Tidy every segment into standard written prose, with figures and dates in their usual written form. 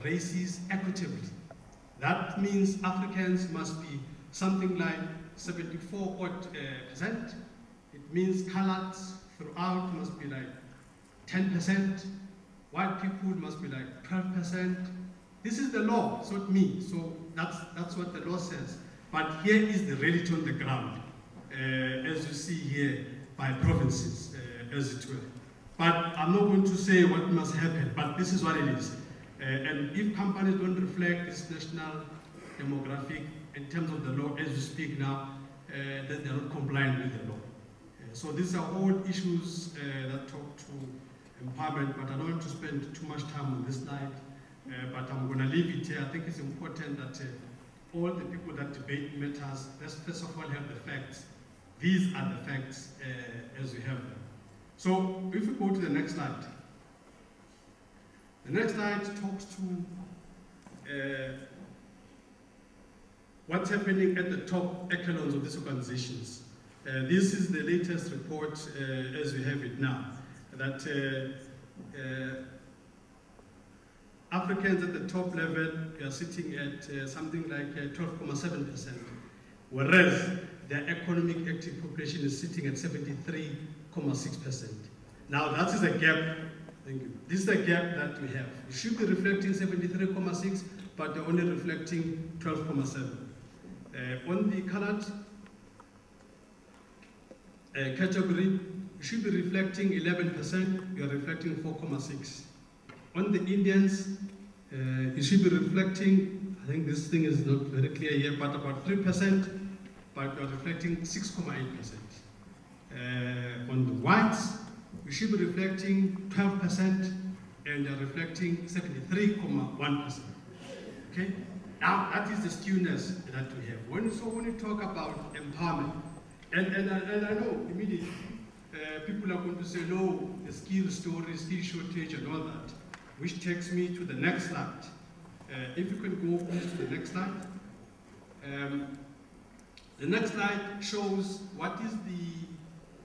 races equitably. That means Africans must be something like 74%. It means coloreds throughout must be like 10%. White people must be like 12%. This is the law, it's not me. So that's what the law says. But here is the reality on the ground, as you see here by provinces, as it were. But I'm not going to say what must happen, but this is what it is. And if companies don't reflect this national demographic in terms of the law as we speak now, then they're not compliant with the law. So these are all issues that talk to empowerment, but I don't want to spend too much time on this slide, but I'm going to leave it here. I think it's important that all the people that debate matters, let's first of all have the facts. These are the facts as we have them. So if we go to the next slide. The next slide talks to what's happening at the top echelons of these organizations. This is the latest report as we have it now, that Africans at the top level are sitting at something like 12.7%, whereas the economic active population is sitting at 73.6%. Now that is a gap. Thank you. This is the gap that we have. It should be reflecting 73.6, but they're only reflecting 12.7. On the colored category, you should be reflecting 11%, you are reflecting 4.6. On the Indians, you should be reflecting, I think this thing is not very clear here, but about 3%, but you are reflecting 6.8%. On the whites, you should be reflecting 12%, and you are reflecting 73.1%. Okay? Now, that is the skewness that we have. When you talk about empowerment, and I know immediately people are going to say, no, the skill story, skill shortage and all that, which takes me to the next slide. If you can go please to the next slide. The next slide shows what is the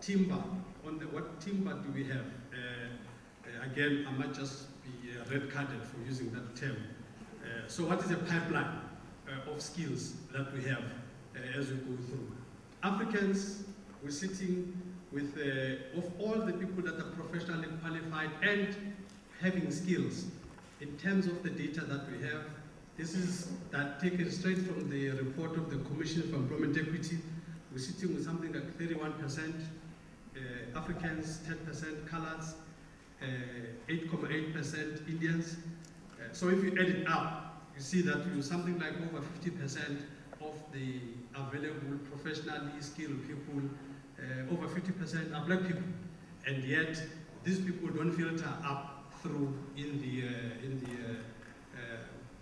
timber, what timber do we have? Again, I might just be red-carded for using that term. So what is a pipeline of skills that we have as we go through? Africans, we're sitting with, of all the people that are professionally qualified and having skills, in terms of the data that we have, this is that taken straight from the report of the Commission for Employment Equity. We're sitting with something like 31%, Africans, 10%, coloreds, 8.8% Indians. So if you add it up, you see that you're something like over 50% of the available professionally skilled people, over 50% are black people. And yet, these people don't filter up through in the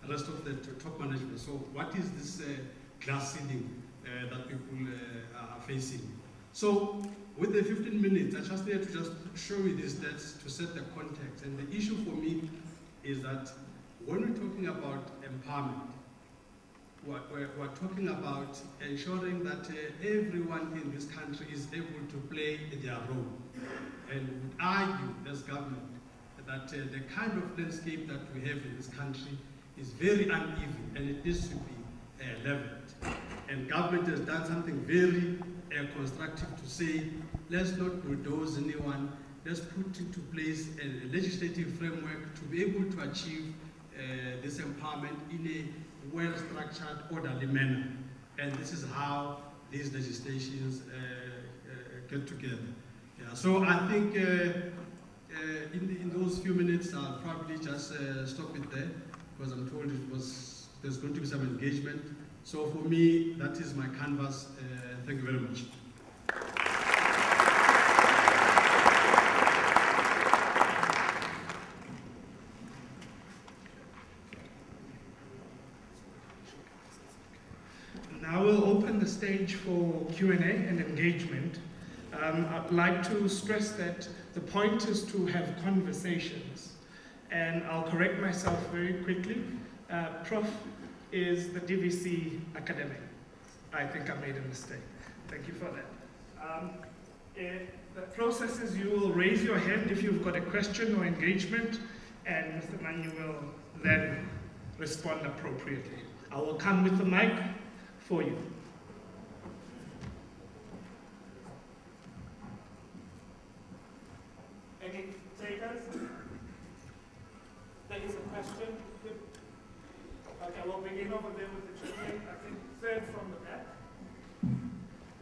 rest of the top management. So what is this glass ceiling that people are facing? So with the 15 minutes, I just need to just show you these stats to set the context. And the issue for me is that when we're talking about empowerment, we're talking about ensuring that everyone in this country is able to play their role. And would argue as government that the kind of landscape that we have in this country is very uneven and it needs to be leveled. And government has done something very constructive to say, let's not bulldoze anyone, let's put into place a legislative framework to be able to achieve this empowerment in a well-structured, orderly manner. And this is how these legislations get together. Yeah, so I think in those few minutes, I'll probably just stop it there, because I'm told there's going to be some engagement. So for me, that is my canvas. Thank you very much. Now we'll open the stage for Q&A and engagement. I'd like to stress that the point is to have conversations. And I'll correct myself very quickly. Prof is the DVC academic. I think I made a mistake. Thank you for that. The process is you will raise your hand if you've got a question or engagement, and Mr. Manyi will then respond appropriately. I will come with the mic for you. Any takers? There is a question. Okay, we'll begin over there with the gentleman, I think third from the back.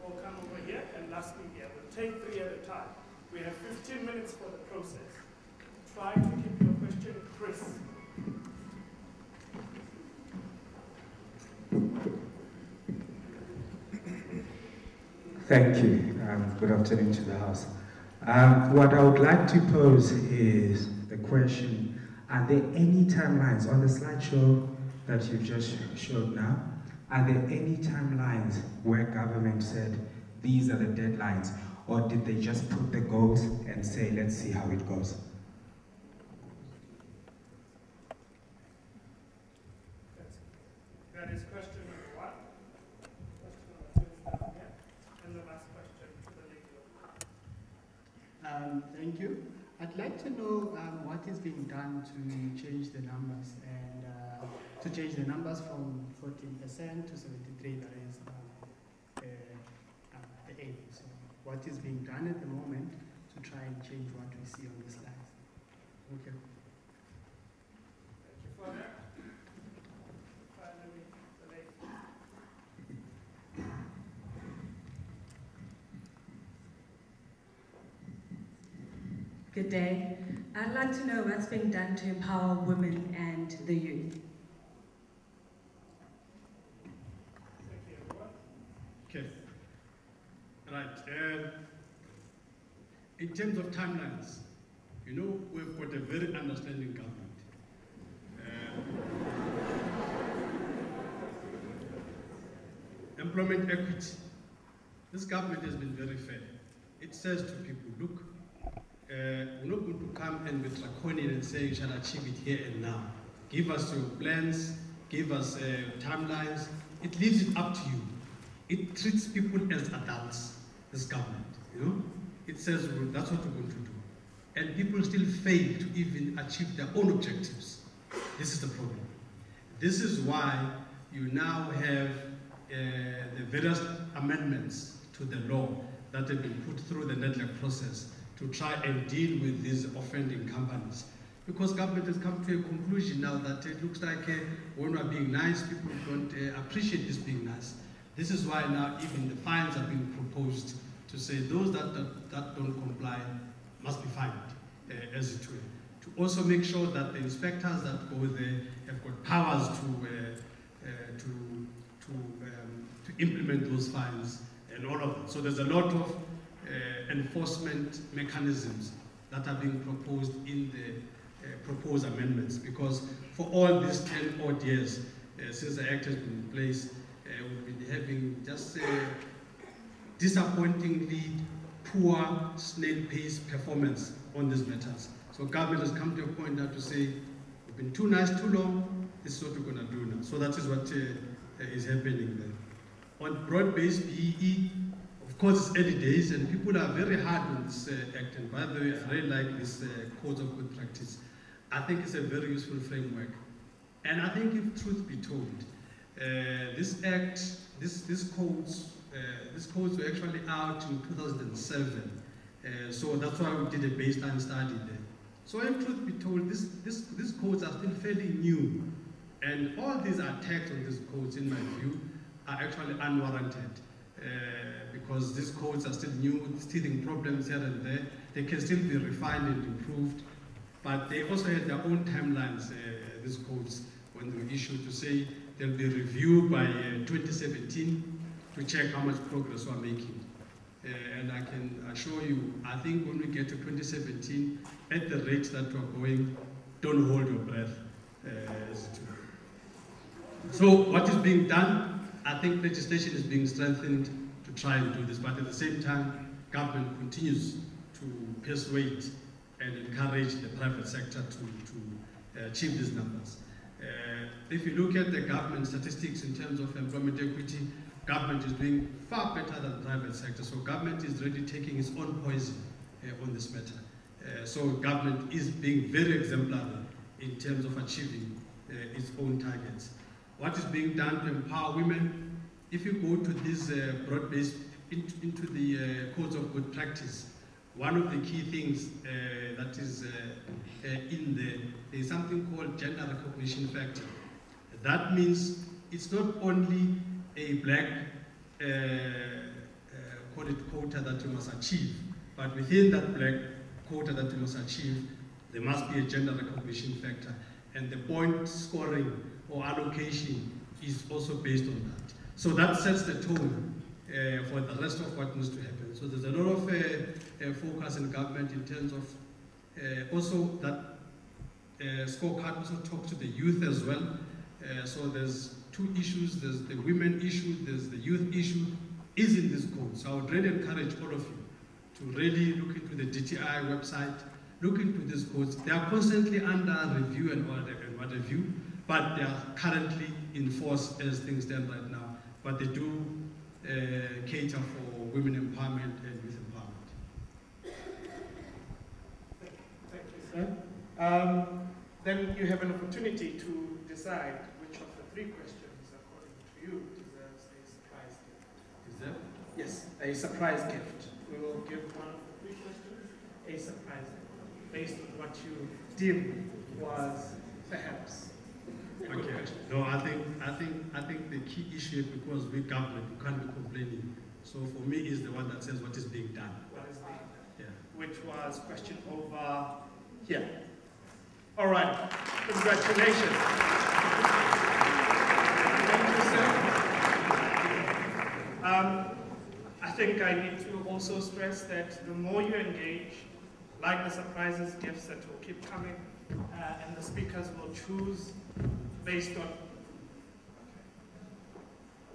We'll come over here, and lastly here. We'll take 3 at a time. We have 15 minutes for the process. Try to keep your question crisp. Thank you. Good afternoon to the House. What I would like to pose is the question, are there any timelines on the slideshow that you've just showed now? Are there any timelines where government said, these are the deadlines, or did they just put the goals and say, let's see how it goes? That is question number 1. Question number 2 is down here. And the last question to the lady. Thank you. I'd like to know what is being done to change the numbers and from 14% to 73%. That is the aim. So, what is being done at the moment to try and change what we see on the slides? Thank you. Thank you for that. Finally, the lady. Good day. I'd like to know what's being done to empower women and the youth. Thank you, everyone. Okay. Right. In terms of timelines, you know, we've got a very understanding government. Employment equity. This government has been very fair. It says to people, look, we're not going to come and be draconian and say you shall achieve it here and now. Give us your plans, give us timelines. It leaves it up to you. It treats people as adults, this government, you know. It says, well, that's what we're going to do. And people still fail to even achieve their own objectives. This is the problem. This is why you now have the various amendments to the law that have been put through the NEDLAC process to try and deal with these offending companies. Because government has come to a conclusion now that it looks like when we're being nice, people don't appreciate this being nice. This is why now even the fines are being proposed to say those that don't comply must be fined, as it were. To also make sure that the inspectors that go there have got powers to implement those fines and all of that. So there's a lot of enforcement mechanisms that are being proposed in the proposed amendments, because for all these 10 odd years since the Act has been in place, we've been having just disappointingly poor snail-paced performance on these matters. So government has come to a point now to say, we've been too nice too long, this is what we're going to do now. So that is what is happening there. On broad-based BEE, of course it's early days and people are very hard on this Act, and by the way, I really like this Code of Good Practice. I think it's a very useful framework. And I think if truth be told, this Act, these codes were actually out in 2007. So that's why we did a baseline study there. So if truth be told, these codes are still fairly new. And all these attacks on these codes, in my view, are actually unwarranted. Because these codes are still new, teething problems here and there. They can still be refined and improved. But they also had their own timelines, these codes, when they were issued, to say they'll be reviewed by 2017 to check how much progress we're making. And I can assure you, I think when we get to 2017, at the rate that we're going, don't hold your breath. So what is being done? I think legislation is being strengthened to try and do this, but at the same time, government continues to persuade and encourage the private sector to achieve these numbers. If you look at the government statistics in terms of employment equity, government is doing far better than the private sector. So government is really taking its own poison on this matter. So government is being very exemplary in terms of achieving its own targets. What is being done to empower women? If you go to this broad-based, into the codes of good practice, one of the key things that is in there is something called gender recognition factor. That means it's not only a black call it quota that you must achieve, but within that black quota that you must achieve, there must be a gender recognition factor. And the point scoring or allocation is also based on that. So that sets the tone for the rest of what needs to happen. So there's a lot of focus in government in terms of also that scorecard also talks to the youth as well. So there's two issues, there's the women issue, there's the youth issue, is in this code. So I would really encourage all of you to really look into the DTI website, look into these codes. They are constantly under review and what have you, but they are currently in force as things stand right now. But they do cater for women empowerment and youth empowerment. Thank you, sir. Then you have an opportunity to decide which of the three questions, according to you, deserves a surprise gift. Is that? Yes, a surprise gift. We will give one of the three questions a surprise gift based on what you deem was perhaps a good Okay. question. No, I think the key issue, because we government, we can't be complaining. So for me, is the one that says what is being done. What is being done? Yeah. Which was question over here. All right. Congratulations. Thank you, sir. I think I need to also stress that the more you engage, like the surprises, gifts that will keep coming, and the speakers will choose based on.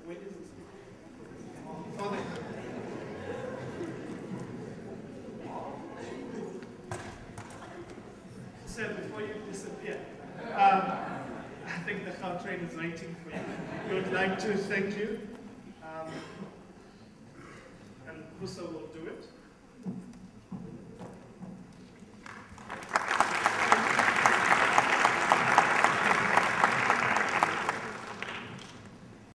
Where is the speaker? Oh, there. Sir, before you disappear, I think the car train is waiting for you. We would like to thank you, and Musa will do it.